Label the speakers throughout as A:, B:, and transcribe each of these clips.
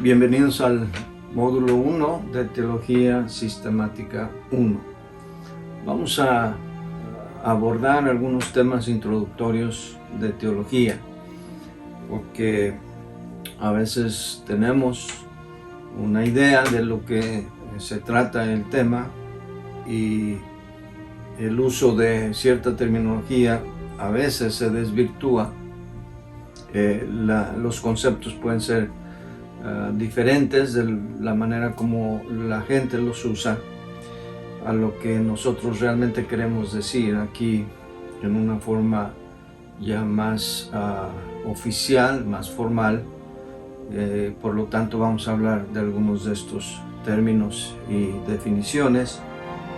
A: Bienvenidos al módulo 1 de Teología Sistemática 1. Vamos a abordar algunos temas introductorios de teología, porque a veces tenemos una idea de lo que se trata el tema y el uso de cierta terminología a veces se desvirtúa. Los conceptos pueden ser diferentes de la manera como la gente los usa a lo que nosotros realmente queremos decir aquí en una forma ya más oficial, más formal. Por lo tanto vamos a hablar de algunos de estos términos y definiciones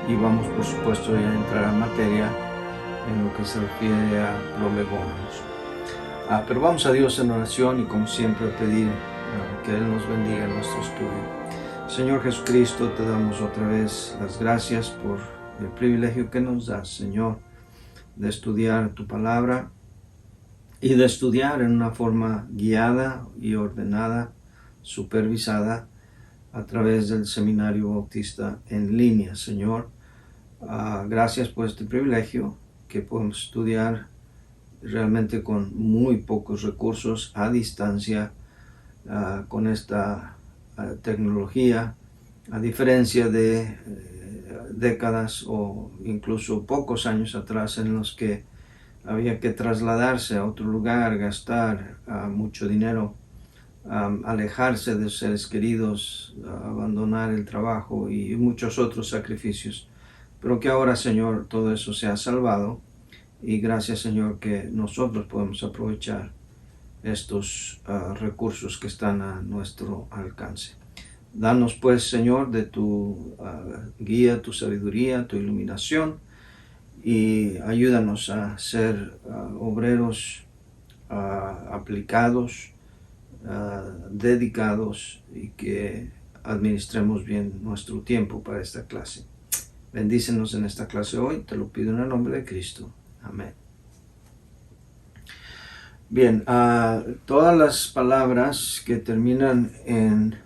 A: y vamos por supuesto ya a entrar a materia en lo que se refiere a prolegómenos. Pero vamos a Dios en oración y como siempre a pedir que Él nos bendiga en nuestro estudio. Señor Jesucristo, te damos otra vez las gracias por el privilegio que nos das, Señor, de estudiar tu palabra y de estudiar en una forma guiada y ordenada, supervisada a través del Seminario Bautista en línea, Señor. Gracias por este privilegio que podemos estudiar realmente con muy pocos recursos a distancia, con esta tecnología, a diferencia de décadas o incluso pocos años atrás en los que había que trasladarse a otro lugar, gastar mucho dinero, alejarse de seres queridos, abandonar el trabajo y muchos otros sacrificios. Pero que ahora, Señor, todo eso se ha salvado y gracias, Señor, que nosotros podemos aprovechar estos recursos que están a nuestro alcance. Danos pues, Señor, de tu guía, tu sabiduría, tu iluminación y ayúdanos a ser obreros aplicados, dedicados y que administremos bien nuestro tiempo para esta clase. Bendícenos en esta clase hoy, te lo pido en el nombre de Cristo. Amén. Bien, todas las palabras que terminan en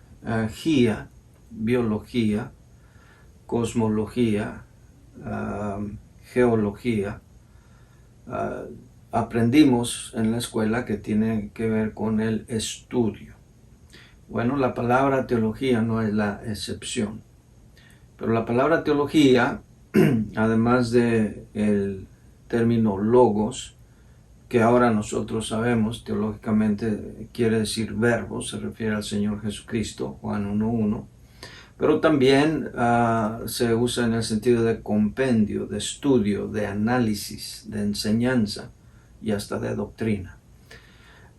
A: gía, biología, cosmología, geología, aprendimos en la escuela que tienen que ver con el estudio. Bueno, la palabra teología no es la excepción, pero la palabra teología, además de el término logos, que ahora nosotros sabemos teológicamente quiere decir verbo, se refiere al Señor Jesucristo, Juan 1:1, pero también se usa en el sentido de compendio, de estudio, de análisis, de enseñanza y hasta de doctrina.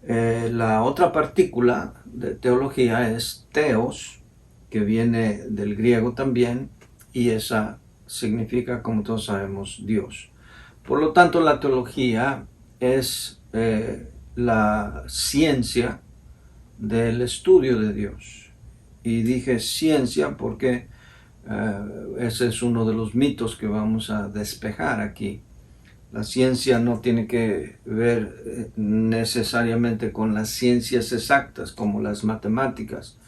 A: La otra partícula de teología es theos, que viene del griego también, y esa significa, como todos sabemos, Dios. Por lo tanto, la teología es la ciencia del estudio de Dios. Y dije ciencia porque ese es uno de los mitos que vamos a despejar aquí. La ciencia no tiene que ver necesariamente con las ciencias exactas, como las matemáticas,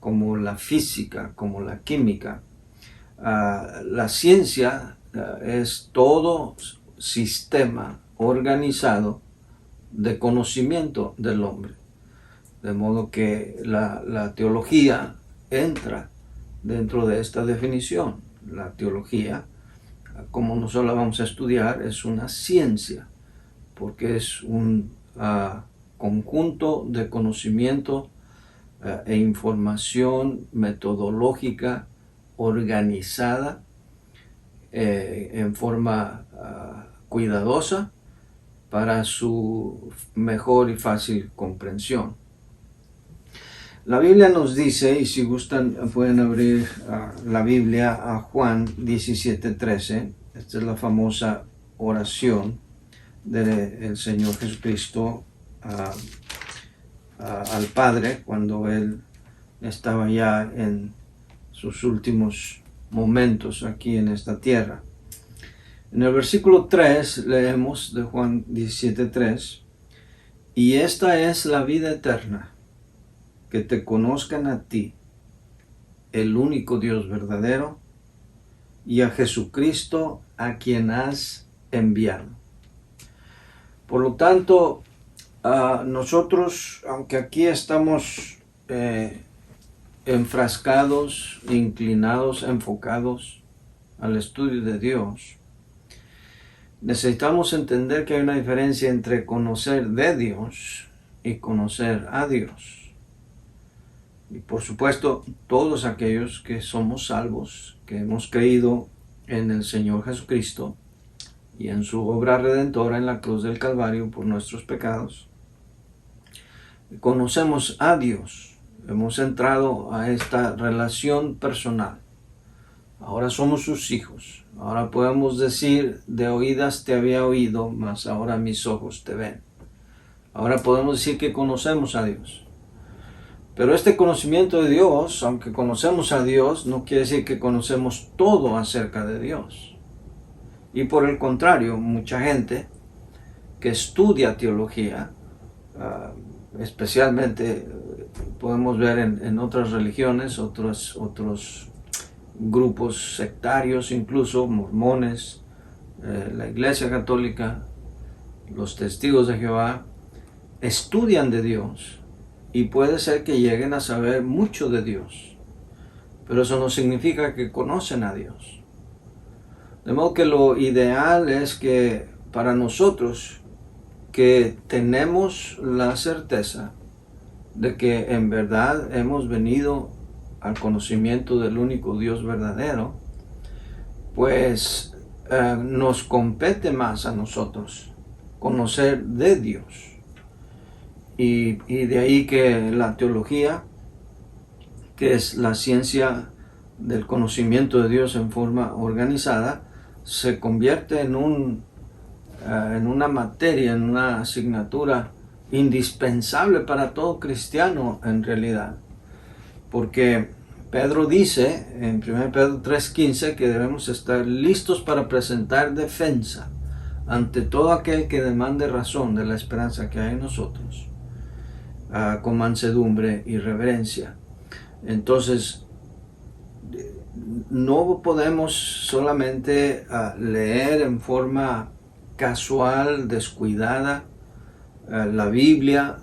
A: como la física, como la química. La ciencia es todo sistema organizado de conocimiento del hombre, de modo que la teología entra dentro de esta definición. La teología, como nosotros la vamos a estudiar, es una ciencia, porque es un conjunto de conocimiento e información metodológica organizada en forma cuidadosa para su mejor y fácil comprensión. La Biblia nos dice, y si gustan pueden abrir la Biblia a Juan 17:13. Esta es la famosa oración del Señor Jesucristo al Padre cuando Él estaba ya en sus últimos momentos aquí en esta tierra. En el versículo 3 leemos de Juan 17:3, y esta es la vida eterna, que te conozcan a ti, el único Dios verdadero, y a Jesucristo a quien has enviado. Por lo tanto, nosotros, aunque aquí estamos enfrascados, inclinados, enfocados al estudio de Dios, necesitamos entender que hay una diferencia entre conocer de Dios y conocer a Dios. Y por supuesto, todos aquellos que somos salvos, que hemos creído en el Señor Jesucristo y en su obra redentora en la cruz del Calvario por nuestros pecados, conocemos a Dios. Hemos entrado a esta relación personal. Ahora somos sus hijos. Ahora podemos decir, de oídas te había oído, mas ahora mis ojos te ven. Ahora podemos decir que conocemos a Dios. Pero este conocimiento de Dios, aunque conocemos a Dios, no quiere decir que conocemos todo acerca de Dios. Y por el contrario, mucha gente que estudia teología, especialmente podemos ver en otras religiones, otros grupos sectarios, incluso mormones, la Iglesia Católica, los testigos de Jehová, estudian de Dios. Y puede ser que lleguen a saber mucho de Dios, pero eso no significa que conocen a Dios. De modo que lo ideal es que para nosotros que tenemos la certeza de que en verdad hemos venido al conocimiento del único Dios verdadero, pues nos compete más a nosotros conocer de Dios. Y de ahí que la teología, que es la ciencia del conocimiento de Dios en forma organizada, se convierte en una materia, en una asignatura indispensable para todo cristiano en realidad. Porque Pedro dice en 1 Pedro 3:15 que debemos estar listos para presentar defensa ante todo aquel que demande razón de la esperanza que hay en nosotros, con mansedumbre y reverencia. Entonces, no podemos solamente leer en forma casual, descuidada, la Biblia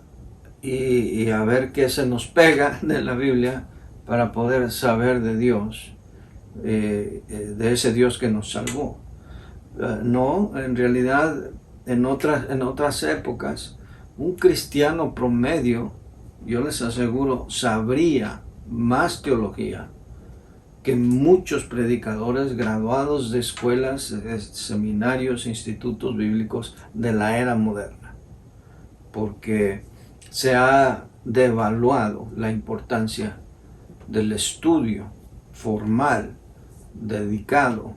A: y a ver qué se nos pega de la Biblia para poder saber de Dios, de ese Dios que nos salvó. No, en realidad, en otras épocas, un cristiano promedio, yo les aseguro, sabría más teología que muchos predicadores graduados de escuelas, seminarios, institutos bíblicos de la era moderna, porque se ha devaluado la importancia del estudio formal, dedicado,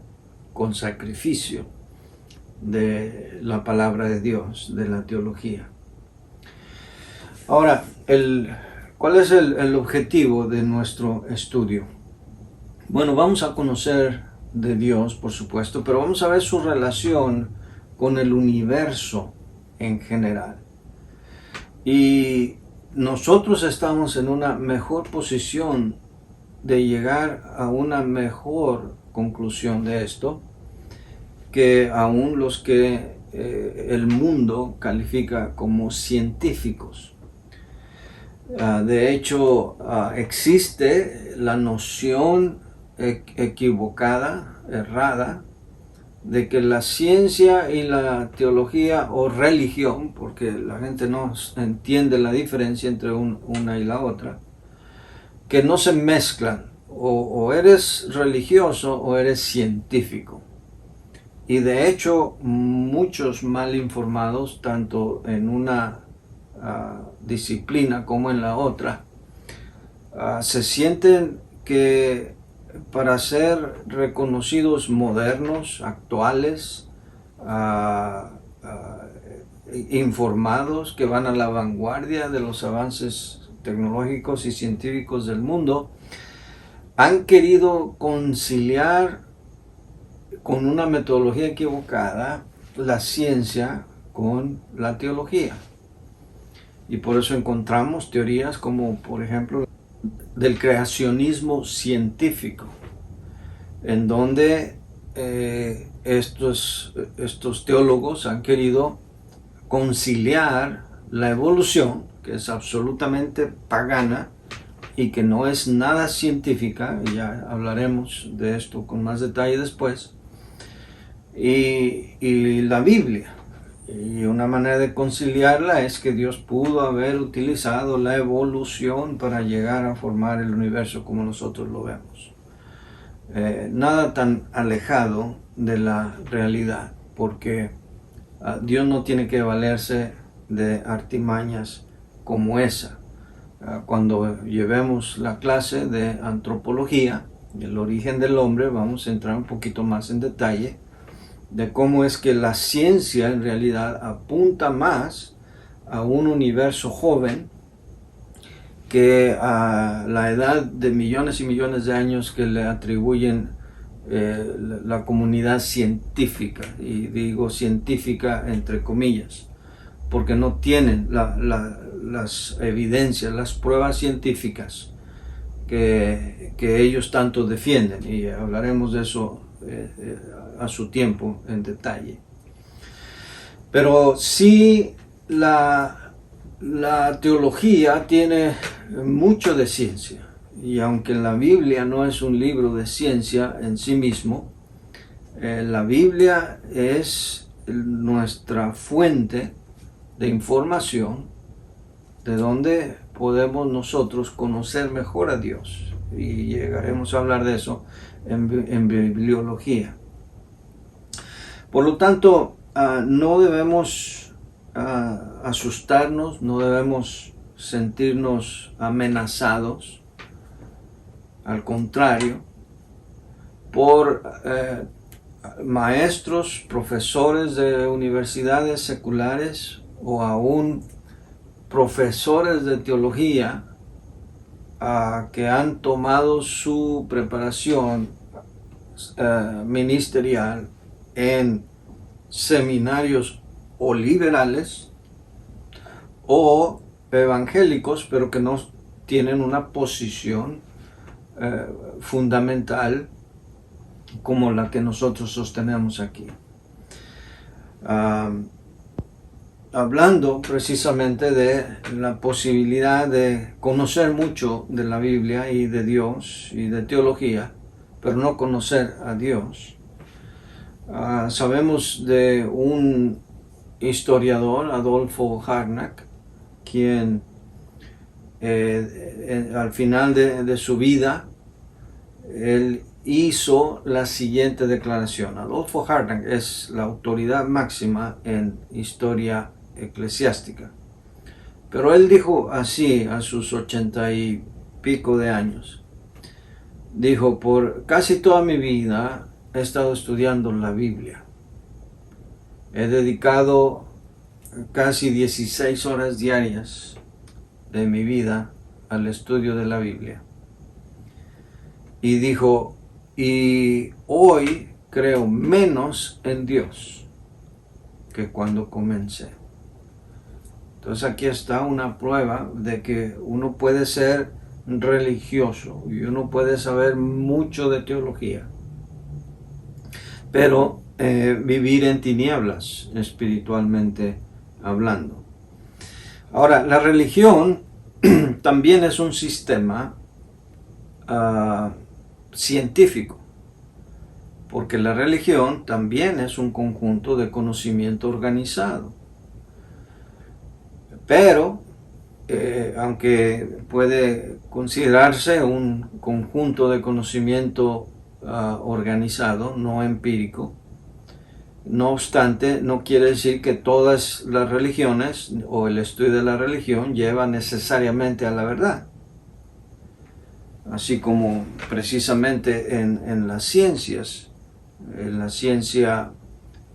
A: con sacrificio de la palabra de Dios, de la teología. Ahora, ¿cuál es el objetivo de nuestro estudio? Bueno, vamos a conocer de Dios, por supuesto, pero vamos a ver su relación con el universo en general. Y nosotros estamos en una mejor posición de llegar a una mejor conclusión de esto que aún los que el mundo califica como científicos. De hecho, existe la noción equivocada, errada, de que la ciencia y la teología o religión, porque la gente no entiende la diferencia entre una y la otra, que no se mezclan, o eres religioso o eres científico. Y de hecho, muchos mal informados, tanto en una disciplina como en la otra, se sienten que para ser reconocidos modernos, actuales, informados, que van a la vanguardia de los avances tecnológicos y científicos del mundo, han querido conciliar con una metodología equivocada la ciencia con la teología. Y por eso encontramos teorías como, por ejemplo, del creacionismo científico, en donde estos teólogos han querido conciliar la evolución, que es absolutamente pagana y que no es nada científica, y ya hablaremos de esto con más detalle después, y la Biblia. Y una manera de conciliarla es que Dios pudo haber utilizado la evolución para llegar a formar el universo como nosotros lo vemos. Nada tan alejado de la realidad, porque Dios no tiene que valerse de artimañas como esa. Cuando llevemos la clase de antropología, el origen del hombre, vamos a entrar un poquito más en detalle de cómo es que la ciencia en realidad apunta más a un universo joven que a la edad de millones y millones de años que le atribuyen la comunidad científica, y digo científica entre comillas, porque no tienen las evidencias, las pruebas científicas que ellos tanto defienden, y hablaremos de eso a su tiempo en detalle. Pero sí, la teología tiene mucho de ciencia, y aunque la Biblia no es un libro de ciencia en sí mismo, la Biblia es nuestra fuente de información de donde podemos nosotros conocer mejor a Dios, y llegaremos a hablar de eso en bibliología. Por lo tanto, no debemos asustarnos, no debemos sentirnos amenazados, al contrario, por maestros, profesores de universidades seculares o aún profesores de teología que han tomado su preparación ministerial en seminarios o liberales o evangélicos, pero que no tienen una posición fundamental como la que nosotros sostenemos aquí. Hablando precisamente de la posibilidad de conocer mucho de la Biblia y de Dios y de teología, pero no conocer a Dios. Sabemos de un historiador, Adolfo Harnack, quien al final de su vida, él hizo la siguiente declaración. Adolfo Harnack es la autoridad máxima en historia eclesiástica, pero él dijo así a sus 80 y pico de años. Dijo: por casi toda mi vida he estado estudiando la Biblia. He dedicado casi 16 horas diarias de mi vida al estudio de la Biblia. Y dijo: y hoy creo menos en Dios que cuando comencé. Entonces aquí está una prueba de que uno puede ser religioso y uno puede saber mucho de teología, pero vivir en tinieblas espiritualmente hablando. Ahora, la religión también es un sistema científico, porque la religión también es un conjunto de conocimiento organizado. Pero, aunque puede considerarse un conjunto de conocimiento organizado, no empírico, no obstante, no quiere decir que todas las religiones o el estudio de la religión lleva necesariamente a la verdad. Así como precisamente en las ciencias, en la ciencia,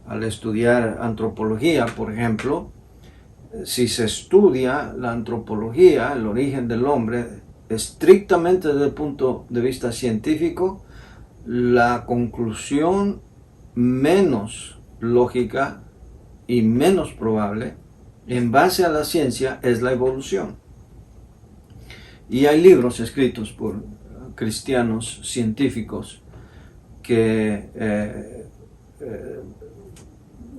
A: al estudiar antropología, por ejemplo, si se estudia la antropología, el origen del hombre, estrictamente desde el punto de vista científico, la conclusión menos lógica y menos probable en base a la ciencia es la evolución. Y hay libros escritos por cristianos científicos que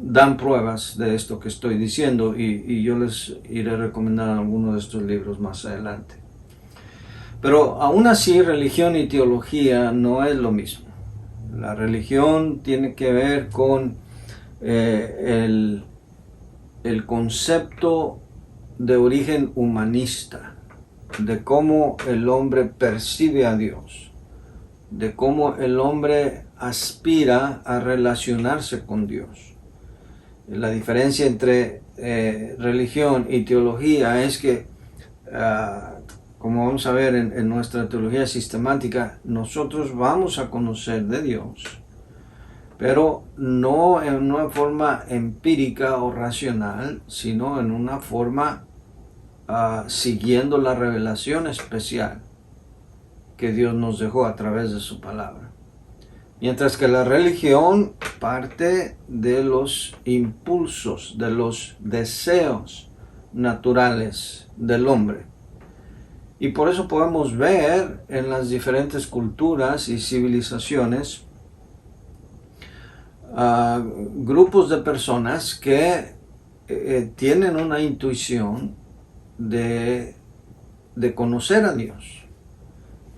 A: dan pruebas de esto que estoy diciendo, y yo les iré recomendando algunos de estos libros más adelante. Pero aún así, religión y teología no es lo mismo. La religión tiene que ver con el concepto de origen humanista, de cómo el hombre percibe a Dios, de cómo el hombre aspira a relacionarse con Dios. La diferencia entre religión y teología es que, como vamos a ver en nuestra teología sistemática, nosotros vamos a conocer de Dios, pero no en una forma empírica o racional, sino en una forma siguiendo la revelación especial que Dios nos dejó a través de su palabra. Mientras que la religión parte de los impulsos, de los deseos naturales del hombre. Y por eso podemos ver en las diferentes culturas y civilizaciones grupos de personas que tienen una intuición de conocer a Dios,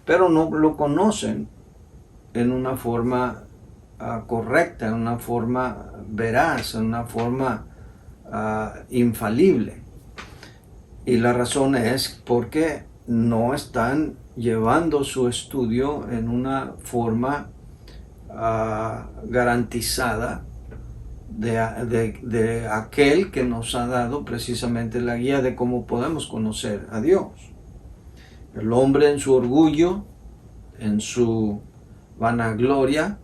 A: pero no lo conocen en una forma correcta, en una forma veraz, en una forma infalible. Y la razón es porque no están llevando su estudio en una forma garantizada de aquel que nos ha dado precisamente la guía de cómo podemos conocer a Dios. El hombre en su orgullo, en su vanagloria,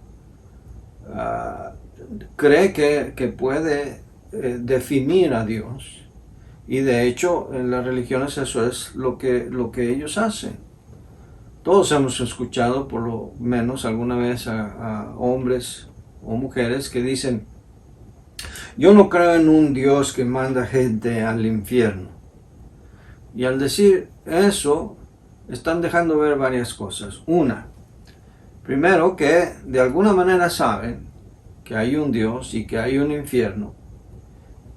A: cree que puede definir a Dios, y de hecho en las religiones eso es lo que ellos hacen. Todos hemos escuchado por lo menos alguna vez a hombres o mujeres que dicen: yo no creo en un Dios que manda gente al infierno. Y al decir eso están dejando ver varias cosas. Una, primero, que de alguna manera saben que hay un Dios y que hay un infierno,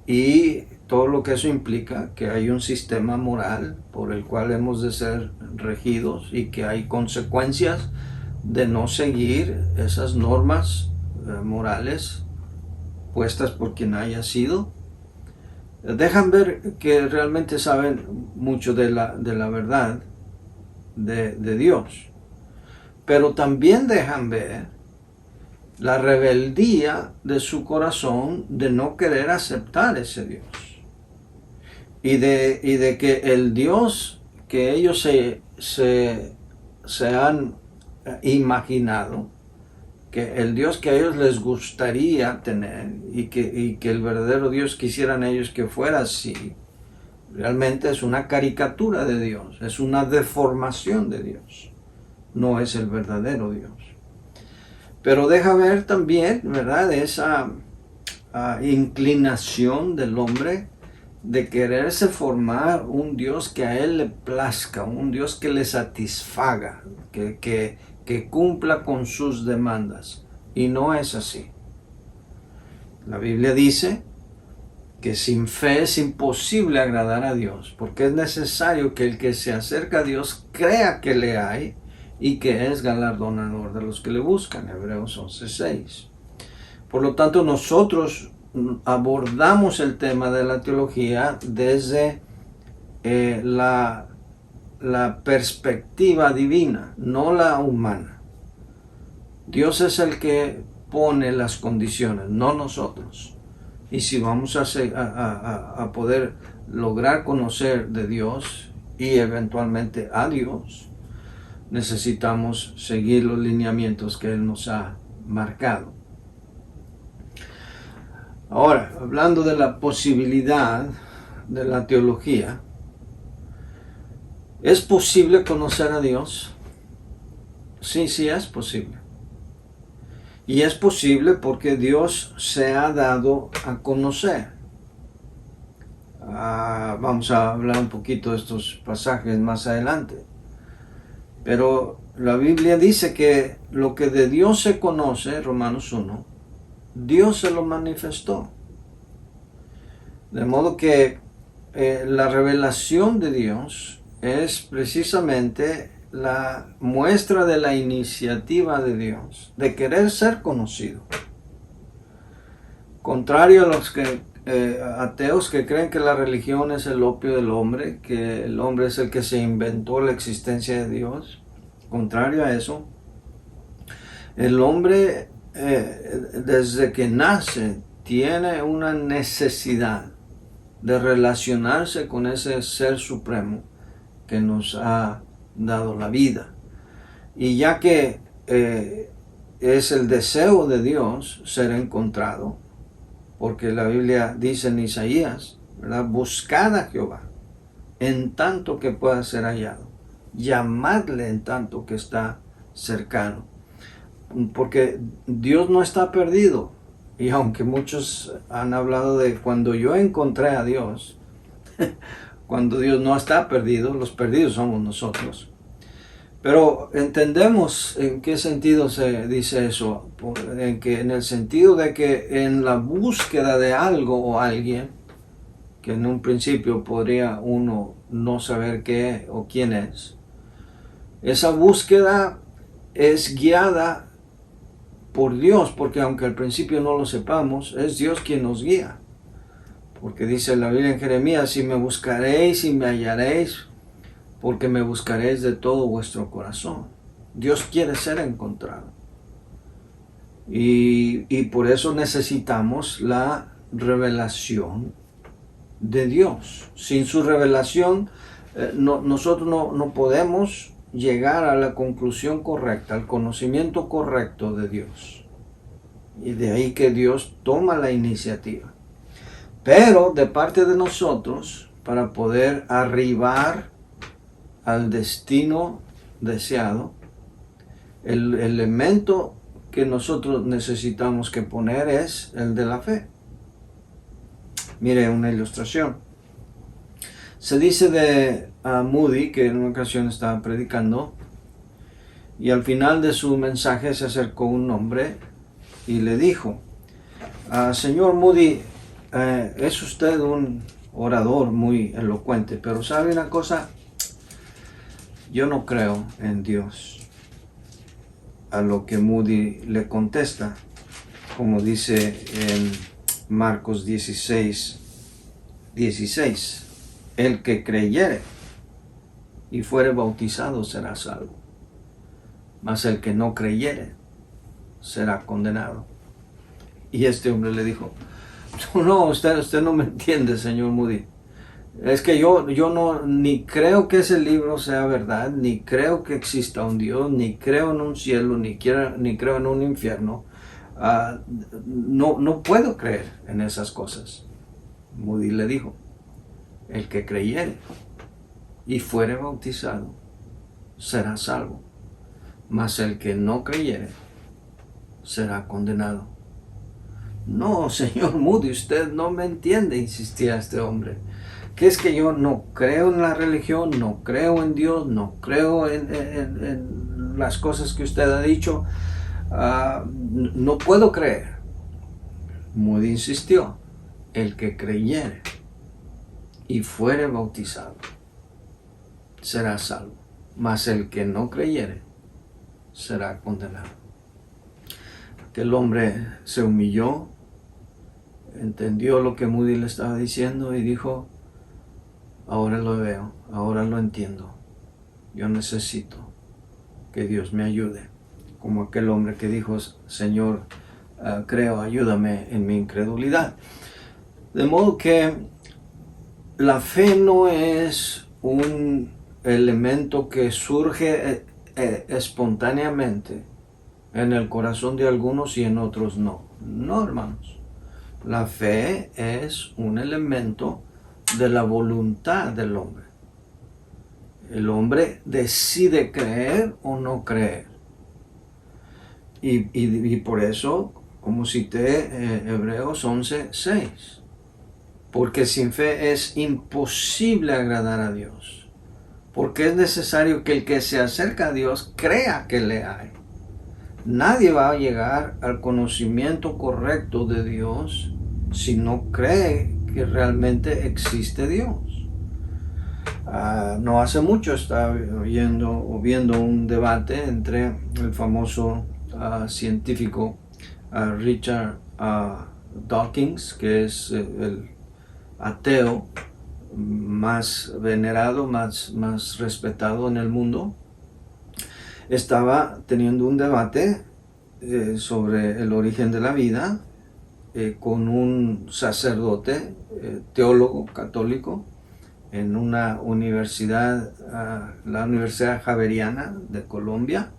A: y todo lo que eso implica, que hay un sistema moral por el cual hemos de ser regidos y que hay consecuencias de no seguir esas normas morales puestas por quien haya sido. Dejan ver que realmente saben mucho de la verdad de Dios. Pero también dejan ver la rebeldía de su corazón de no querer aceptar ese Dios. Y de que el Dios que ellos se han imaginado, que el Dios que a ellos les gustaría tener y que el verdadero Dios quisieran ellos que fuera así, realmente es una caricatura de Dios, es una deformación de Dios, no es el verdadero Dios. Pero deja ver también, ¿verdad?, esa inclinación del hombre de quererse formar un Dios que a él le plazca, un Dios que le satisfaga, que cumpla con sus demandas. Y no es así. La Biblia dice que sin fe es imposible agradar a Dios, porque es necesario que el que se acerca a Dios crea que le hay y que es galardonador de los que le buscan. Hebreos 11:6. Por lo tanto, nosotros abordamos el tema de la teología desde la perspectiva divina, no la humana. Dios es el que pone las condiciones, no nosotros. Y si vamos a poder lograr conocer de Dios y eventualmente a Dios, necesitamos seguir los lineamientos que Él nos ha marcado. Ahora, hablando de la posibilidad de la teología, ¿es posible conocer a Dios? Sí, sí es posible. Y es posible porque Dios se ha dado a conocer. Vamos a hablar un poquito de estos pasajes más adelante. Pero la Biblia dice que lo que de Dios se conoce, Romanos 1, Dios se lo manifestó. De modo que la revelación de Dios es precisamente la muestra de la iniciativa de Dios, de querer ser conocido. Contrario a los ateos que creen que la religión es el opio del hombre, que el hombre es el que se inventó la existencia de Dios. Contrario a eso, el hombre desde que nace tiene una necesidad de relacionarse con ese ser supremo que nos ha dado la vida. Y ya que es el deseo de Dios ser encontrado, porque la Biblia dice en Isaías, ¿verdad? Buscad a Jehová en tanto que pueda ser hallado, llamadle en tanto que está cercano, porque Dios no está perdido. Y aunque muchos han hablado de cuando yo encontré a Dios, cuando Dios no está perdido, los perdidos somos nosotros. Pero entendemos en qué sentido se dice eso, en el sentido de que en la búsqueda de algo o alguien, que en un principio podría uno no saber qué o quién es, esa búsqueda es guiada por Dios, porque aunque al principio no lo sepamos, es Dios quien nos guía. Porque dice la Biblia en Jeremías, si me buscaréis y me hallaréis, porque me buscaréis de todo vuestro corazón. Dios quiere ser encontrado. Y por eso necesitamos la revelación de Dios. Sin su revelación, nosotros no podemos llegar a la conclusión correcta, al conocimiento correcto de Dios. Y de ahí que Dios toma la iniciativa. Pero de parte de nosotros, para poder arribar al destino deseado, el elemento que nosotros necesitamos que poner es el de la fe. Mire una ilustración. Se dice de Moody, que en una ocasión estaba predicando, y al final de su mensaje se acercó un hombre y le dijo, señor Moody, es usted un orador muy elocuente, pero ¿sabe una cosa? Yo no creo en Dios. A lo que Moody le contesta, como dice en Marcos 16, el que creyere y fuere bautizado será salvo, mas el que no creyere será condenado. Y este hombre le dijo, no, usted no me entiende, señor Moody. Es que yo no, ni creo que ese libro sea verdad, ni creo que exista un Dios, ni creo en un cielo, ni creo en un infierno. No puedo creer en esas cosas. Moody le dijo, el que creyere y fuere bautizado será salvo, mas el que no creyere será condenado. No, señor Moody, usted no me entiende, insistía este hombre. Que es que yo no creo en la religión, no creo en Dios, no creo en las cosas que usted ha dicho. No puedo creer. Moody insistió, el que creyere y fuere bautizado será salvo, mas el que no creyere será condenado. Aquel hombre se humilló, entendió lo que Moody le estaba diciendo y dijo, ahora lo veo, ahora lo entiendo. Yo necesito que Dios me ayude. Como aquel hombre que dijo, Señor, creo, ayúdame en mi incredulidad. De modo que la fe no es un elemento que surge espontáneamente en el corazón de algunos y en otros no. No, hermanos. La fe es un elemento de la voluntad del hombre. El hombre decide creer o no creer. Y por eso, como cité Hebreos 11:6, porque sin fe es imposible agradar a Dios, porque es necesario que el que se acerca a Dios crea que le hay. Nadie va a llegar al conocimiento correcto de Dios si no cree que realmente existe Dios. No hace mucho estaba viendo un debate entre el famoso científico Richard Dawkins, que es el ateo más venerado, más respetado en el mundo. Estaba teniendo un debate sobre el origen de la vida con un sacerdote, teólogo católico, en una universidad, la Universidad Javeriana de Colombia.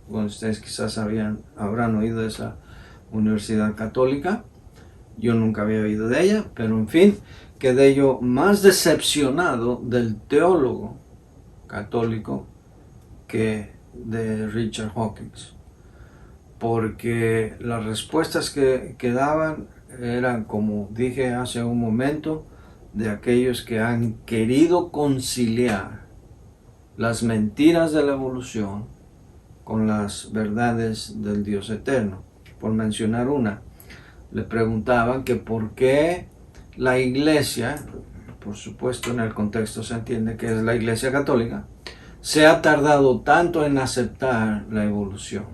A: Bueno, ustedes quizás habrán oído de esa universidad católica. Yo nunca había oído de ella, pero en fin, quedé yo más decepcionado del teólogo católico que de Richard Dawkins, porque las respuestas que daban eran, como dije hace un momento, de aquellos que han querido conciliar las mentiras de la evolución con las verdades del Dios eterno. Por mencionar una, le preguntaban que por qué la iglesia, por supuesto en el contexto se entiende que es la iglesia católica, se ha tardado tanto en aceptar la evolución.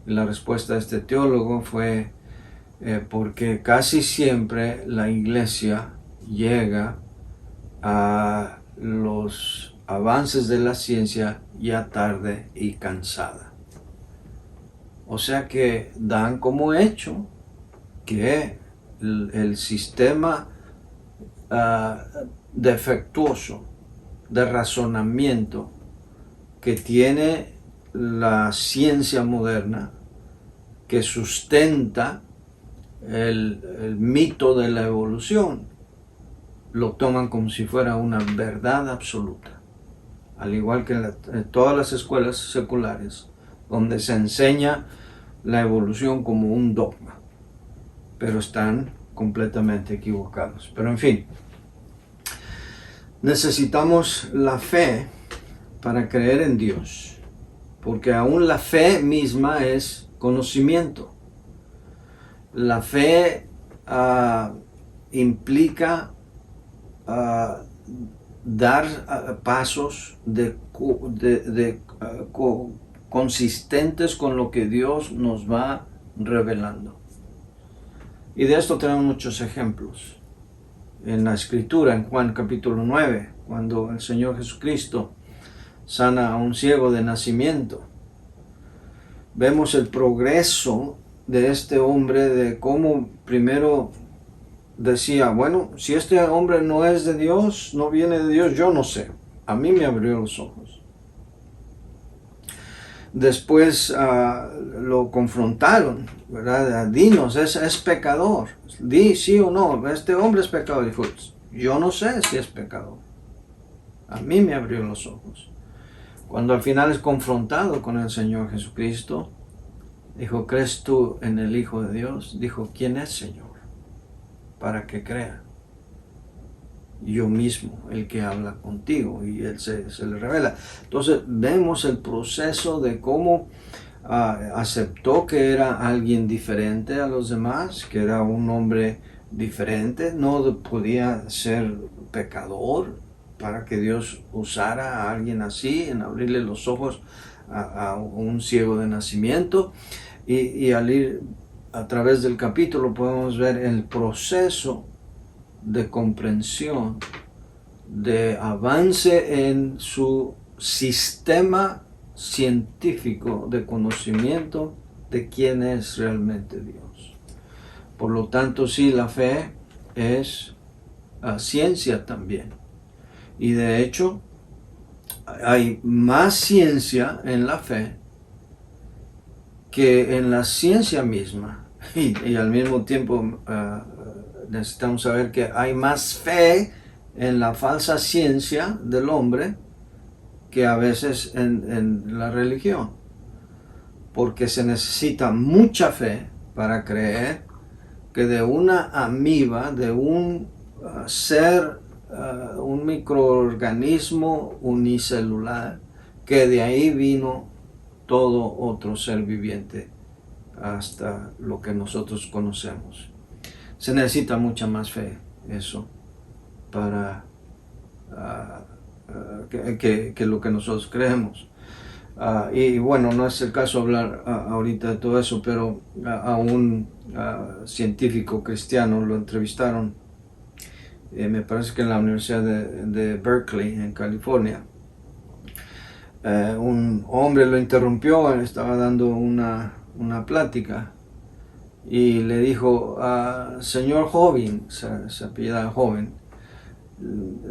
A: Y la respuesta de este teólogo fue porque casi siempre la iglesia llega a los avances de la ciencia ya tarde y cansada. O sea que dan como hecho que el sistema defectuoso de razonamiento que tiene la ciencia moderna, que sustenta el mito de la evolución, lo toman como si fuera una verdad absoluta, al igual que en todas las escuelas seculares, donde se enseña la evolución como un dogma, pero están completamente equivocados. Pero en fin, necesitamos la fe para creer en Dios, porque aún la fe misma es conocimiento. La fe implica dar pasos consistentes con lo que Dios nos va revelando. Y de esto tenemos muchos ejemplos. En la Escritura, en Juan capítulo 9, cuando el Señor Jesucristo sana a un ciego de nacimiento, vemos el progreso de este hombre, de cómo primero decía, bueno, si este hombre no es de Dios, no viene de Dios, yo no sé. A mí me abrió los ojos. Después lo confrontaron, ¿verdad? Dinos, es pecador. Di sí o no, este hombre es pecador. Dijo, yo no sé si es pecador. A mí me abrió los ojos. Cuando al final es confrontado con el Señor Jesucristo, dijo, ¿crees tú en el Hijo de Dios? Dijo, ¿quién es, Señor? Para que crea. Yo mismo, el que habla contigo, y él se le revela. Entonces vemos el proceso de cómo aceptó que era alguien diferente a los demás, que era un hombre diferente, no podía ser pecador para que Dios usara a alguien así, en abrirle los ojos a un ciego de nacimiento. Y al ir a través del capítulo podemos ver el proceso de comprensión, de avance en su sistema científico de conocimiento de quién es realmente Dios. Por lo tanto, sí, la fe es ciencia también. Y de hecho, hay más ciencia en la fe que en la ciencia misma. Y al mismo tiempo necesitamos saber que hay más fe en la falsa ciencia del hombre que a veces en la religión, porque se necesita mucha fe para creer que de una amiba, de un ser, un microorganismo unicelular, que de ahí vino todo otro ser viviente hasta lo que nosotros conocemos. Se necesita mucha más fe, eso, para que lo que nosotros creemos. Y bueno, no es el caso hablar ahorita de todo eso, pero a un científico cristiano lo entrevistaron, me parece que en la Universidad de Berkeley, en California. Un hombre lo interrumpió, estaba dando una plática, y le dijo: señor joven, se apellida joven,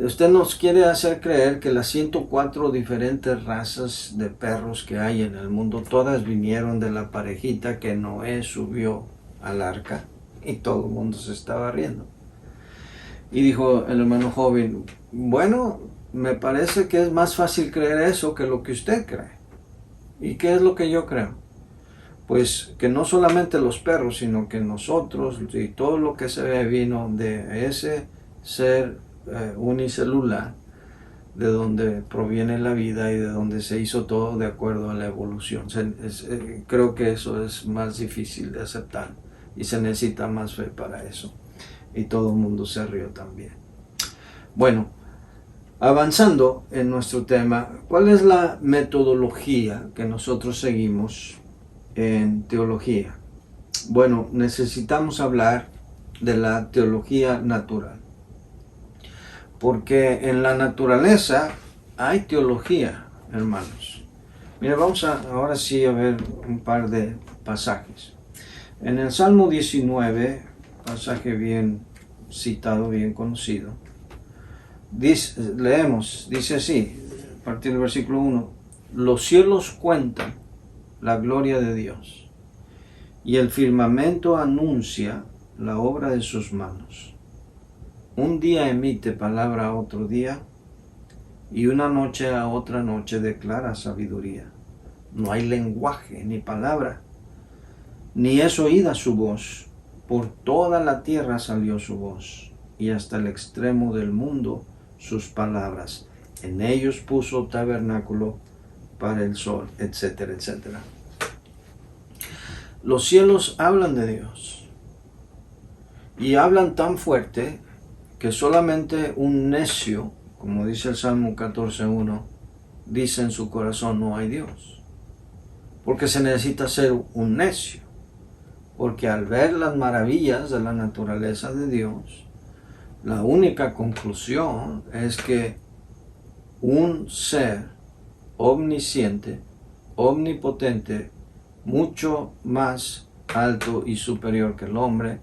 A: usted nos quiere hacer creer que las 104 diferentes razas de perros que hay en el mundo, todas vinieron de la parejita que Noé subió al arca. Y todo el mundo se estaba riendo. Y dijo el hermano joven: bueno, me parece que es más fácil creer eso que lo que usted cree. ¿Y qué es lo que yo creo? Pues que no solamente los perros, sino que nosotros y todo lo que se ve vino de ese ser unicelular, de donde proviene la vida y de donde se hizo todo de acuerdo a la evolución. Creo que eso es más difícil de aceptar y se necesita más fe para eso. Y todo el mundo se rió también. Bueno, avanzando en nuestro tema, ¿cuál es la metodología que nosotros seguimos en teología? Bueno, necesitamos hablar de la teología natural, porque en la naturaleza hay teología, hermanos. Mira, vamos ahora sí a ver un par de pasajes. En el Salmo 19, pasaje bien citado, bien conocido, leemos, dice así, a partir del versículo 1: los cielos cuentan la gloria de Dios, y el firmamento anuncia la obra de sus manos. Un día emite palabra a otro día, y una noche a otra noche declara sabiduría. No hay lenguaje ni palabra, ni es oída su voz. Por toda la tierra salió su voz, y hasta el extremo del mundo sus palabras. En ellos puso tabernáculo para el sol, etcétera, etcétera. Los cielos hablan de Dios, y hablan tan fuerte que solamente un necio, como dice el Salmo 14:1, dice en su corazón: no hay Dios. Porque se necesita ser un necio. Porque al ver las maravillas de la naturaleza de Dios, la única conclusión es que un ser omnisciente, omnipotente, mucho más alto y superior que el hombre,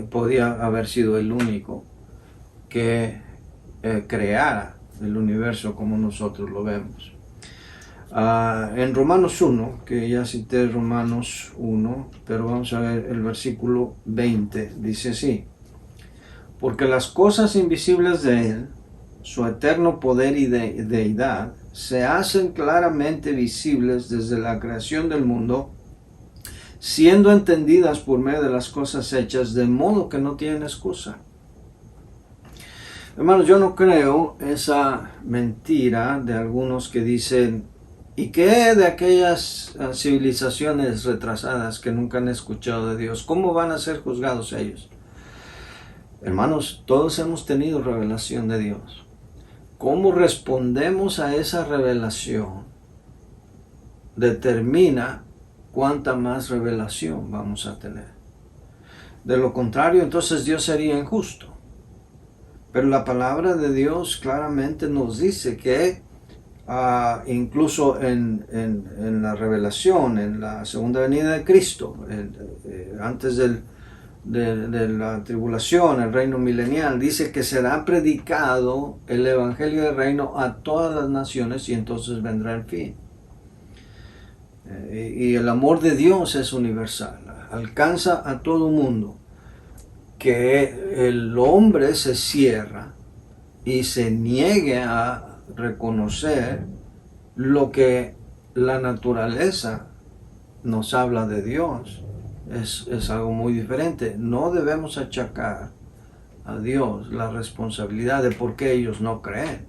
A: podía haber sido el único que creara el universo como nosotros lo vemos. En Romanos 1, que ya cité Romanos 1, pero vamos a ver el versículo 20, dice así: porque las cosas invisibles de Él, su eterno poder y deidad, se hacen claramente visibles desde la creación del mundo, siendo entendidas por medio de las cosas hechas, de modo que no tienen excusa. Hermanos, yo no creo esa mentira de algunos que dicen: ¿y qué de aquellas civilizaciones retrasadas que nunca han escuchado de Dios? ¿Cómo van a ser juzgados ellos? Hermanos, todos hemos tenido revelación de Dios. ¿Cómo respondemos a esa revelación determina cuánta más revelación vamos a tener? De lo contrario, entonces Dios sería injusto. Pero la palabra de Dios claramente nos dice que incluso en la revelación, en la segunda venida de Cristo, antes de la tribulación, el reino milenial, dice que será predicado el evangelio del reino a todas las naciones, y entonces vendrá el fin. Y el amor de Dios es universal, alcanza a todo mundo. Que el hombre se cierra y se niegue a reconocer lo que la naturaleza nos habla de Dios, es algo muy diferente. No debemos achacar a Dios la responsabilidad de por qué ellos no creen.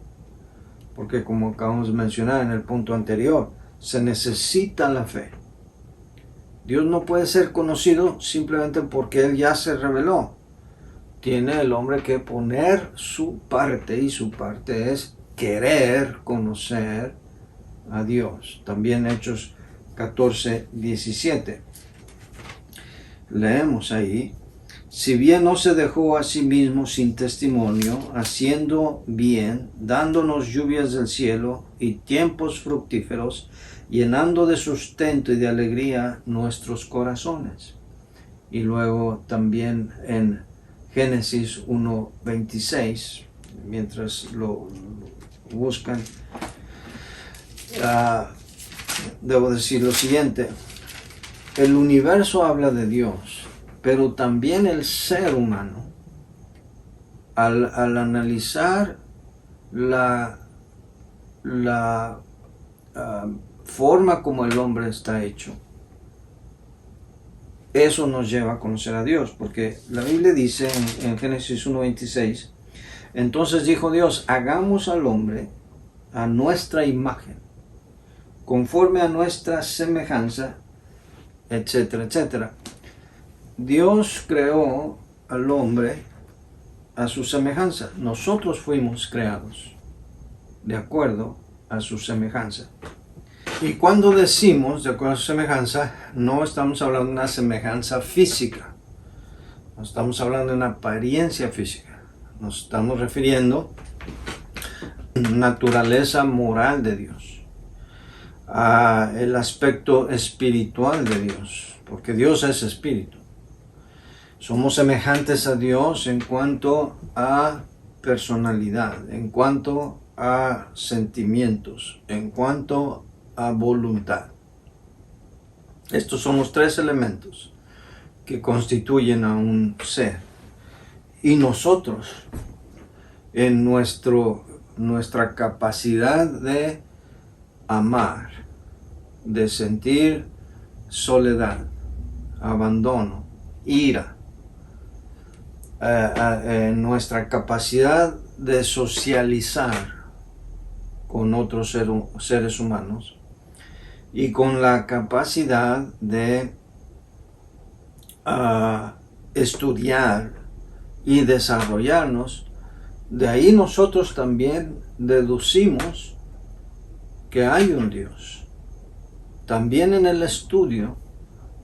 A: Porque como acabamos de mencionar en el punto anterior, se necesita la fe. Dios no puede ser conocido simplemente porque Él ya se reveló. Tiene el hombre que poner su parte, y su parte es querer conocer a Dios. También Hechos 14:17. Leemos ahí: si bien no se dejó a sí mismo sin testimonio, haciendo bien, dándonos lluvias del cielo y tiempos fructíferos, llenando de sustento y de alegría nuestros corazones. Y luego también en Génesis 1:26, mientras lo buscan, debo decir lo siguiente: el universo habla de Dios, pero también el ser humano, al analizar la forma como el hombre está hecho, eso nos lleva a conocer a Dios, porque la Biblia dice en Génesis 1:26, entonces dijo Dios, hagamos al hombre a nuestra imagen, conforme a nuestra semejanza, etcétera, etcétera. Dios creó al hombre a su semejanza. Nosotros fuimos creados de acuerdo a su semejanza. Y cuando decimos de acuerdo a su semejanza, no estamos hablando de una semejanza física. No estamos hablando de una apariencia física. Nos estamos refiriendo a la naturaleza moral de Dios, a el aspecto espiritual de Dios, porque Dios es espíritu. Somos semejantes a Dios en cuanto a personalidad, en cuanto a sentimientos, en cuanto a voluntad. Estos son los tres elementos que constituyen a un ser. Y nosotros, en nuestra capacidad de amar, de sentir soledad, abandono, ira, nuestra capacidad de socializar con otros seres humanos y con la capacidad de estudiar y desarrollarnos, de ahí nosotros también deducimos que hay un Dios. También en el estudio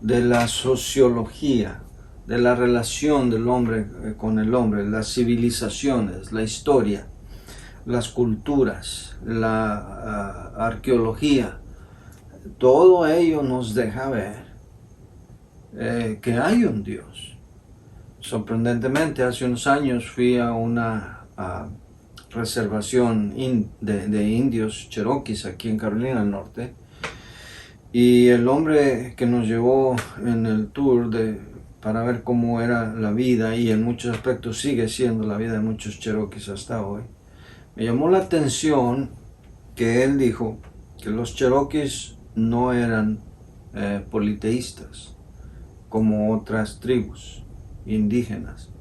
A: de la sociología, de la relación del hombre con el hombre, las civilizaciones, la historia, las culturas, la arqueología, todo ello nos deja ver que hay un Dios. Sorprendentemente, hace unos años fui a una reservación de indios cherokees aquí en Carolina del Norte, y el hombre que nos llevó en el tour para ver cómo era la vida, y en muchos aspectos sigue siendo la vida de muchos cherokees hasta hoy, me llamó la atención que él dijo que los cherokees no eran politeístas como otras tribus indígenas.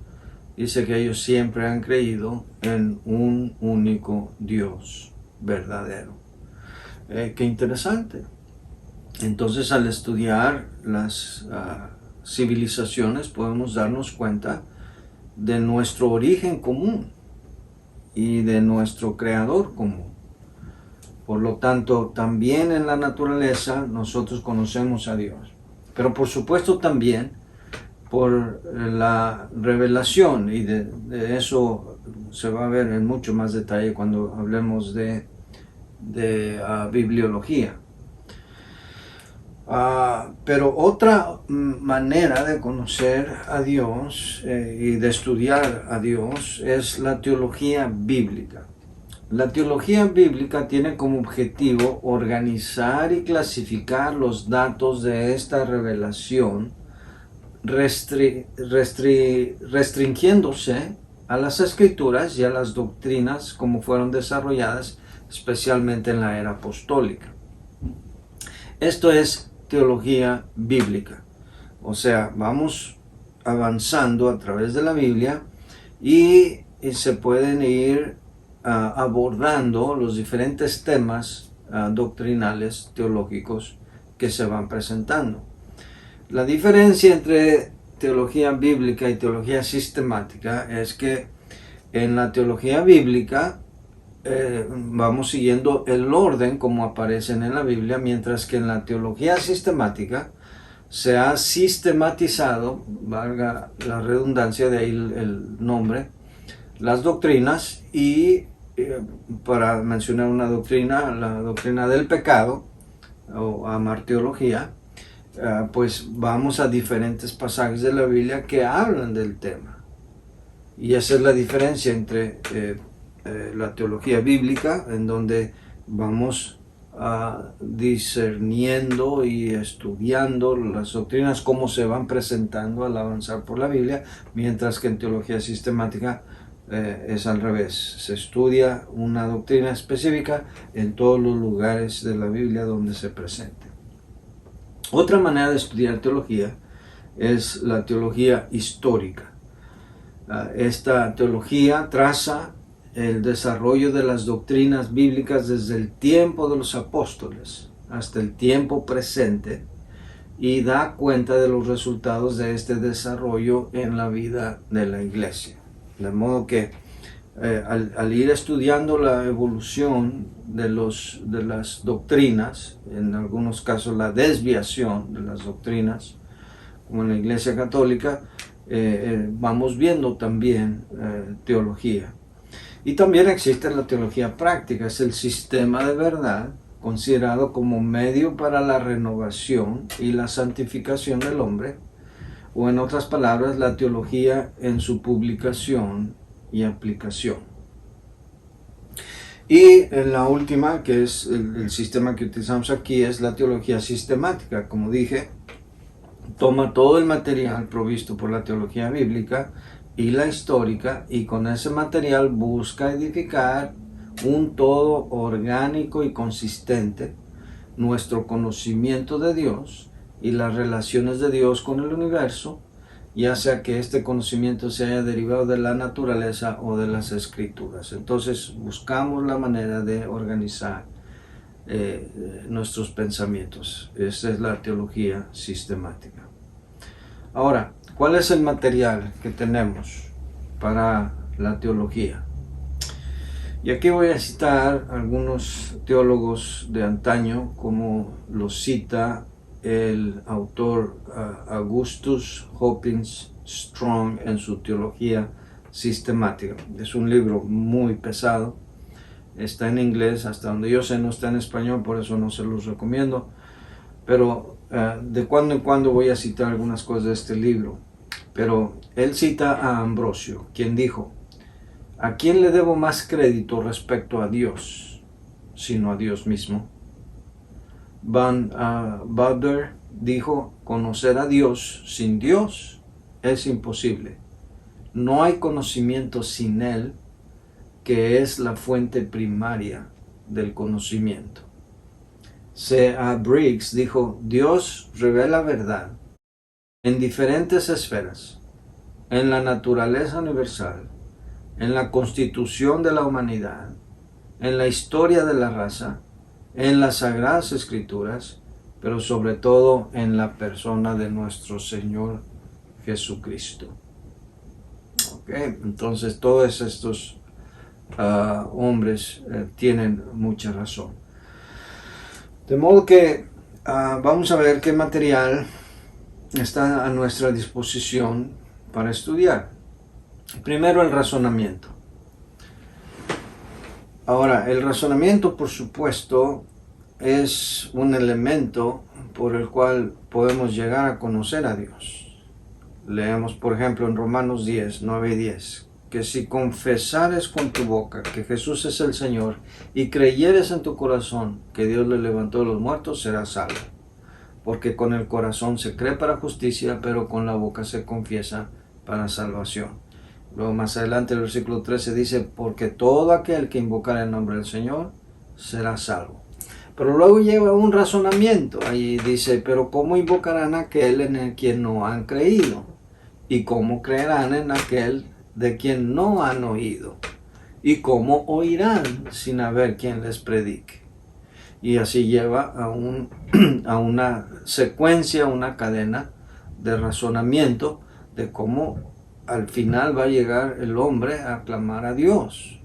A: Dice que ellos siempre han creído en un único Dios verdadero. Qué interesante. Entonces, al estudiar las civilizaciones, podemos darnos cuenta de nuestro origen común y de nuestro creador común. Por lo tanto, también en la naturaleza nosotros conocemos a Dios. Pero por supuesto también por la revelación, y de eso se va a ver en mucho más detalle cuando hablemos de bibliología. Pero otra manera de conocer a Dios y de estudiar a Dios es la teología bíblica. La teología bíblica tiene como objetivo organizar y clasificar los datos de esta revelación, restringiéndose a las escrituras y a las doctrinas como fueron desarrolladas, especialmente en la era apostólica. Esto es teología bíblica. O sea, vamos avanzando a través de la Biblia y se pueden ir abordando los diferentes temas doctrinales, teológicos que se van presentando. La diferencia entre teología bíblica y teología sistemática es que en la teología bíblica vamos siguiendo el orden como aparecen en la Biblia, mientras que en la teología sistemática se ha sistematizado, valga la redundancia, de ahí el nombre, las doctrinas y para mencionar una doctrina, la doctrina del pecado o amarteología, pues vamos a diferentes pasajes de la Biblia que hablan del tema. Y esa es la diferencia entre la teología bíblica, en donde vamos discerniendo y estudiando las doctrinas, cómo se van presentando al avanzar por la Biblia, mientras que en teología sistemática es al revés. Se estudia una doctrina específica en todos los lugares de la Biblia donde se presente. Otra manera de estudiar teología es la teología histórica. Esta teología traza el desarrollo de las doctrinas bíblicas desde el tiempo de los apóstoles hasta el tiempo presente y da cuenta de los resultados de este desarrollo en la vida de la iglesia. De modo que al ir estudiando la evolución de las doctrinas, en algunos casos la desviación de las doctrinas, como en la Iglesia Católica, vamos viendo también teología. Y también existe la teología práctica, es el sistema de verdad considerado como medio para la renovación y la santificación del hombre, o en otras palabras, la teología en su publicación y aplicación. Y la última, que es el sistema que utilizamos aquí, es la teología sistemática. Como dije, toma todo el material provisto por la teología bíblica y la histórica, y con ese material busca edificar un todo orgánico y consistente, nuestro conocimiento de Dios y las relaciones de Dios con el universo, ya sea que este conocimiento se haya derivado de la naturaleza o de las escrituras. Entonces buscamos la manera de organizar nuestros pensamientos. Esa es la teología sistemática. Ahora, ¿cuál es el material que tenemos para la teología? Y aquí voy a citar algunos teólogos de antaño, como lo cita el autor Augustus Hopkins Strong en su Teología Sistemática. Es un libro muy pesado, está en inglés, hasta donde yo sé no está en español, por eso no se los recomiendo, pero de cuando en cuando voy a citar algunas cosas de este libro. Pero él cita a Ambrosio, quien dijo: ¿a quién le debo más crédito respecto a Dios, sino a Dios mismo? Van Bauder dijo: conocer a Dios sin Dios es imposible. No hay conocimiento sin Él, que es la fuente primaria del conocimiento. C.A. Briggs dijo: Dios revela verdad en diferentes esferas, en la naturaleza universal, en la constitución de la humanidad, en la historia de la raza, en las Sagradas Escrituras, pero sobre todo en la persona de nuestro Señor Jesucristo. Entonces todos estos hombres tienen mucha razón. De modo que vamos a ver qué material está a nuestra disposición para estudiar. Primero, el razonamiento. Ahora, el razonamiento, por supuesto, es un elemento por el cual podemos llegar a conocer a Dios. Leemos, por ejemplo, en Romanos 10, 9 y 10, que si confesares con tu boca que Jesús es el Señor y creyeres en tu corazón que Dios le levantó de los muertos, serás salvo. Porque con el corazón se cree para justicia, pero con la boca se confiesa para salvación. Luego más adelante el versículo 13 dice: porque todo aquel que invocar el nombre del Señor será salvo. Pero luego lleva un razonamiento. Ahí dice, pero ¿cómo invocarán a aquel en el quien no han creído? ¿Y cómo creerán en aquel de quien no han oído? ¿Y cómo oirán sin haber quien les predique? Y así lleva a una secuencia, una cadena de razonamiento de cómo al final va a llegar el hombre a clamar a Dios,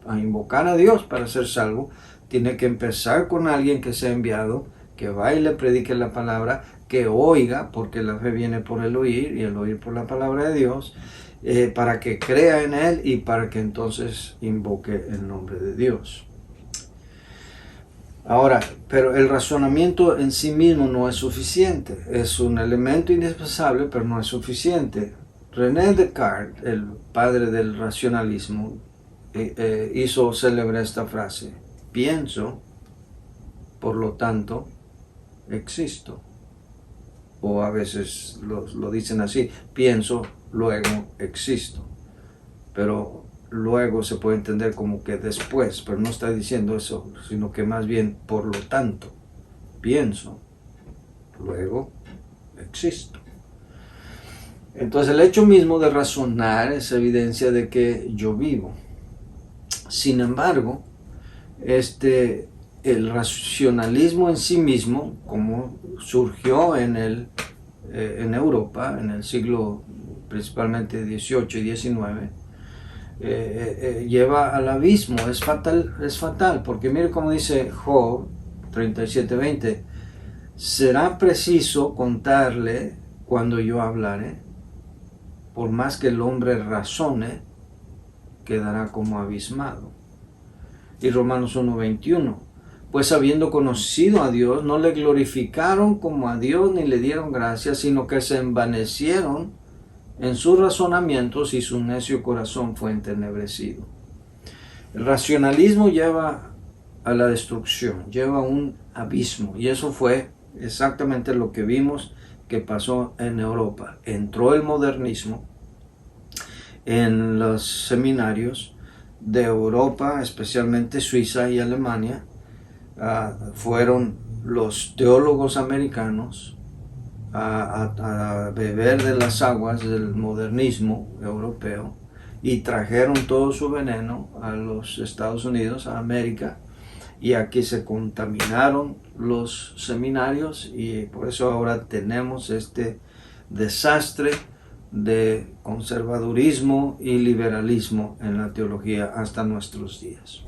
A: a invocar a Dios para ser salvo. Tiene que empezar con alguien que sea enviado, que va y le predique la palabra, que oiga, porque la fe viene por el oír y el oír por la palabra de Dios, para que crea en Él y para que entonces invoque el nombre de Dios. Ahora, pero el razonamiento en sí mismo no es suficiente. Es un elemento indispensable, pero no es suficiente. René Descartes, el padre del racionalismo, hizo célebre esta frase: pienso, por lo tanto, existo. O a veces lo dicen así: pienso, luego existo. Pero luego se puede entender como que después, pero no está diciendo eso, sino que más bien, por lo tanto, pienso, luego existo. Entonces el hecho mismo de razonar es evidencia de que yo vivo. Sin embargo, el racionalismo en sí mismo, como surgió en Europa, en el siglo principalmente XVIII y XIX, lleva al abismo. Es fatal, porque mire cómo dice Job 37:20: será preciso contarle cuando yo hablare, por más que el hombre razone, quedará como abismado. Y Romanos 1:21: pues habiendo conocido a Dios, no le glorificaron como a Dios ni le dieron gracias, sino que se envanecieron en sus razonamientos y su necio corazón fue entenebrecido. El racionalismo lleva a la destrucción, lleva a un abismo, y eso fue exactamente lo que vimos que pasó en Europa. Entró el modernismo en los seminarios de Europa, especialmente Suiza y Alemania. Fueron los teólogos americanos a beber de las aguas del modernismo europeo y trajeron todo su veneno a los Estados Unidos, a América, y aquí se contaminaron los seminarios, y por eso ahora tenemos este desastre de conservadurismo y liberalismo en la teología hasta nuestros días.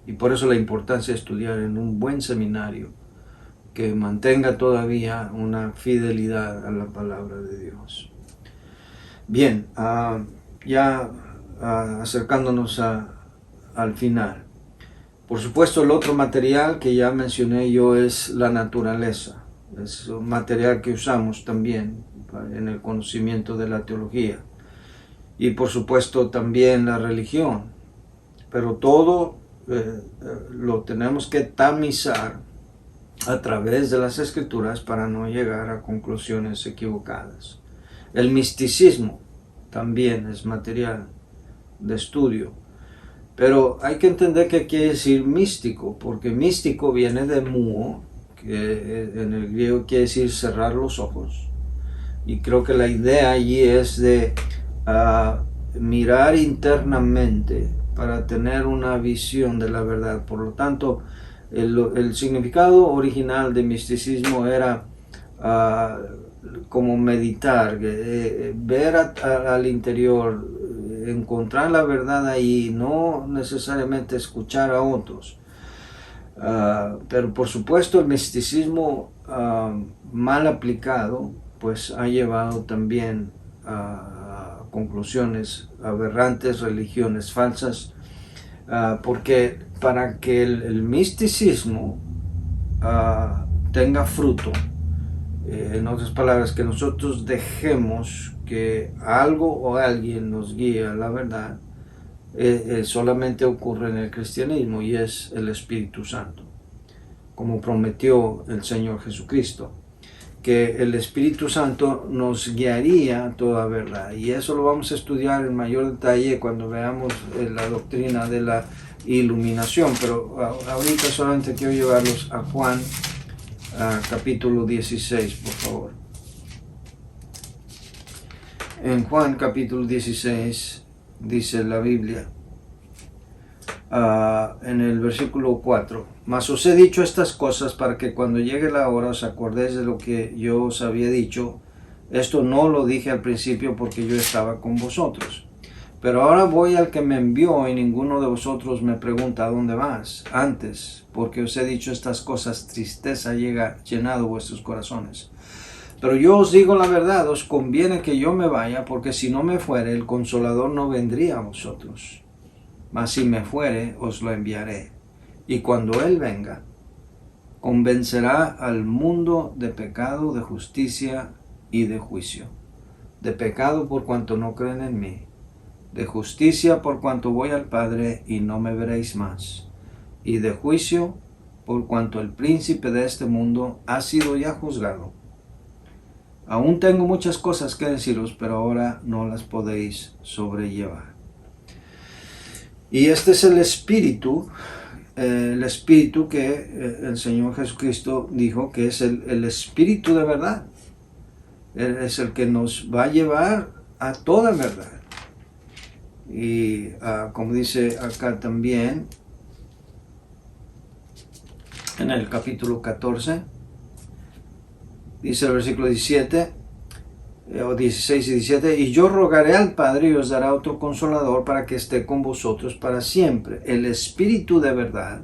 A: Y por eso la importancia de estudiar en un buen seminario que mantenga todavía una fidelidad a la palabra de Dios. Bien, ya acercándonos al final. Por supuesto, el otro material que ya mencioné yo es la naturaleza. Es un material que usamos también en el conocimiento de la teología. Y por supuesto también la religión. Pero todo lo tenemos que tamizar a través de las Escrituras para no llegar a conclusiones equivocadas. El misticismo también es material de estudio, pero hay que entender qué quiere decir místico, porque místico viene de muo, que en el griego quiere decir cerrar los ojos, y creo que la idea allí es de mirar internamente para tener una visión de la verdad. Por lo tanto, el significado original de misticismo era como meditar, ver al interior, encontrar la verdad ahí, no necesariamente escuchar a otros. Pero por supuesto el misticismo mal aplicado pues ha llevado también a conclusiones aberrantes, religiones falsas, porque para que el misticismo tenga fruto, en otras palabras, que nosotros dejemos que algo o alguien nos guíe a la verdad, solamente ocurre en el cristianismo, y es el Espíritu Santo, como prometió el Señor Jesucristo, que el Espíritu Santo nos guiaría a toda verdad. Y eso lo vamos a estudiar en mayor detalle cuando veamos la doctrina de la iluminación. Pero ahorita solamente quiero llevarlos a Juan capítulo 16, por favor. En Juan capítulo 16 dice la Biblia, en el versículo 4: Mas os he dicho estas cosas para que cuando llegue la hora os acordéis de lo que yo os había dicho. Esto no lo dije al principio porque yo estaba con vosotros. Pero ahora voy al que me envió y ninguno de vosotros me pregunta ¿a dónde vas? Antes, porque os he dicho estas cosas, tristeza ha llenado vuestros corazones. Pero yo os digo la verdad, os conviene que yo me vaya, porque si no me fuere, el Consolador no vendría a vosotros. Mas si me fuere, os lo enviaré. Y cuando Él venga, convencerá al mundo de pecado, de justicia y de juicio. De pecado por cuanto no creen en mí. De justicia por cuanto voy al Padre y no me veréis más. Y de juicio por cuanto el príncipe de este mundo ha sido ya juzgado. Aún tengo muchas cosas que deciros, pero ahora no las podéis sobrellevar. Y este es el espíritu que el Señor Jesucristo dijo que es el espíritu de verdad. Él es el que nos va a llevar a toda verdad. Y como dice acá también, en el capítulo 14, dice el versículo 17, o 16 y 17, y yo rogaré al Padre y os dará otro consolador para que esté con vosotros para siempre, el Espíritu de verdad,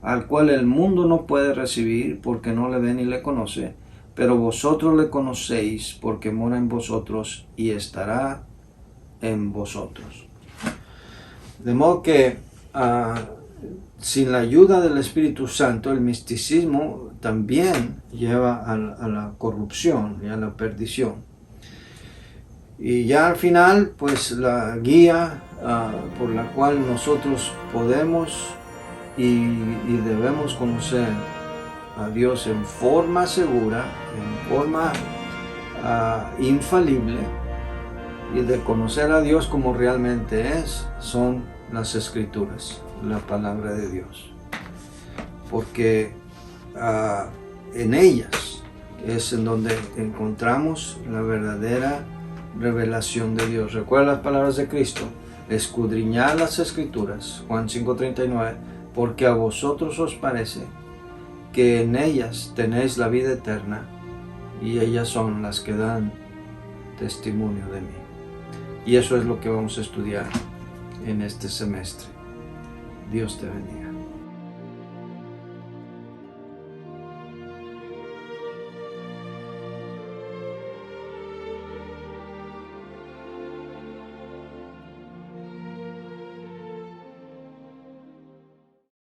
A: al cual el mundo no puede recibir porque no le ve ni le conoce, pero vosotros le conocéis porque mora en vosotros y estará en vosotros. De modo que sin la ayuda del Espíritu Santo, el misticismo también lleva a la corrupción y a la perdición. Y ya al final, pues la guía por la cual nosotros podemos y debemos conocer a Dios en forma segura, en forma infalible, y de conocer a Dios como realmente es, son las Escrituras, la palabra de Dios. Porque en ellas es en donde encontramos la verdadera revelación de Dios. Recuerda las palabras de Cristo: escudriñad las Escrituras, Juan 5:39, porque a vosotros os parece que en ellas tenéis la vida eterna, y ellas son las que dan testimonio de mí. Y eso es lo que vamos a estudiar en este semestre. Dios te bendiga.